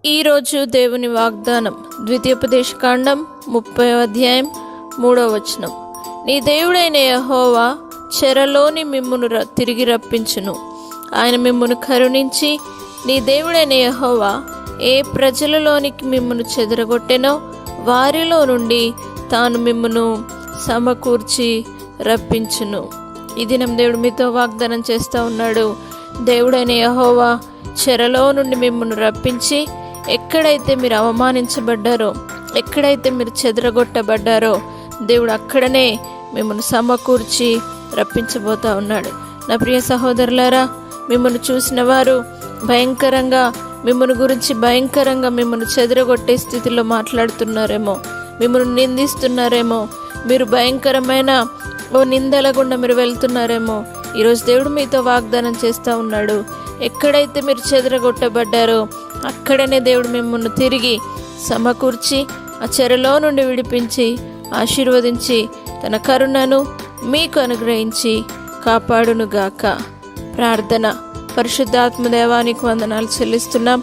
ఈరోజు దేవుని వాగ్దానం ద్వితీయోపదేశకాండం 30వ అధ్యాయం 3వ వచనం. నీ దేవుడైన యెహోవా చెరలోని మిమ్మును తిరిగి రప్పించును. ఆయన మిమ్మును కరుణించి నీ దేవుడైన యెహోవా ఏ ప్రజలలోనికి మిమ్మును చెదరగొట్టెనో వారిలో నుండి తాను మిమ్మును సమకూర్చి రప్పించును. ఈ దినం దేవుడు మీతో వాగ్దానం చేస్తూ ఉన్నాడు. దేవుడైన యెహోవా చెరలో నుండి మిమ్మల్ని రప్పించి ఎక్కడైతే మీరు అవమానించబడ్డారో, ఎక్కడైతే మీరు చెదరగొట్టబడ్డారో దేవుడు అక్కడనే మిమ్మల్ని సమకూర్చి రప్పించబోతా ఉన్నాడు. నా ప్రియ సహోదరులారా, మిమ్మల్ని చూసిన వారు భయంకరంగా మిమ్మల్ని గురించి భయంకరంగా మిమ్మల్ని చెదరగొట్టే స్థితిలో మాట్లాడుతున్నారేమో, మిమ్మల్ని నిందిస్తున్నారేమో, మీరు భయంకరమైన ఓ నిందల గుండా మీరు వెళ్తున్నారేమో. ఈరోజు దేవుడు మీతో వాగ్దానం చేస్తూ ఉన్నాడు. ఎక్కడైతే మీరు చెదరగొట్టబడ్డారో అక్కడనే దేవుడు మిమ్మల్ని తిరిగి సమకూర్చి ఆ చెరలో నుండి విడిపించి ఆశీర్వదించి తన కరుణను మీకు అనుగ్రహించి కాపాడునుగాక. ప్రార్థన. పరిశుద్ధాత్మ దేవానికి వందనాలు చెల్లిస్తున్నాం.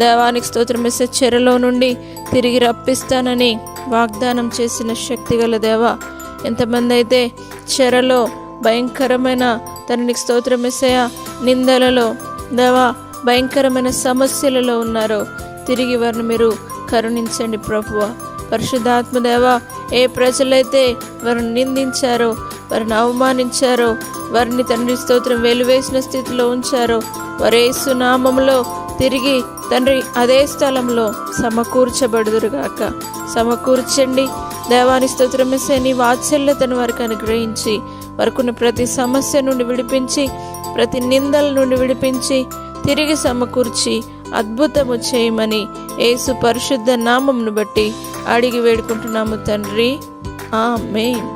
దేవానికి స్తోత్రం. చెరలో నుండి తిరిగి రప్పిస్తానని వాగ్దానం చేసిన శక్తిగల దేవా, ఎంతమంది అయితే చెరలో భయంకరమైన తననికి స్తోత్రం యేసయ్యా నిందలలో దేవా భయంకరమైన సమస్యలలో ఉన్నారో తిరిగి వారిని మీరు కరుణించండి ప్రభువా. పరిశుద్ధాత్మ దేవా, ఏ ప్రజలైతే వారిని నిందించారో, వారిని అవమానించారో, వారిని తండ్రి స్తోత్రం వెలివేసిన స్థితిలో ఉంచారో వారు యేసు నామములో తిరిగి తండ్రి అదే స్థలంలో సమకూర్చబడుదురుగాక. సమకూర్చండి దేవాని స్తోత్రం యేసయ్యా. నీ వాత్సల్యతను వారికి అనుగ్రహించి వారికున్న ప్రతి సమస్య నుండి విడిపించి, ప్రతి నిందల నుండి విడిపించి తిరిగి సమకూర్చి అద్భుతము చేయమని యేసు పరిశుద్ధ నామమును బట్టి అడిగి వేడుకుంటున్నాము తండ్రి. ఆమేన్.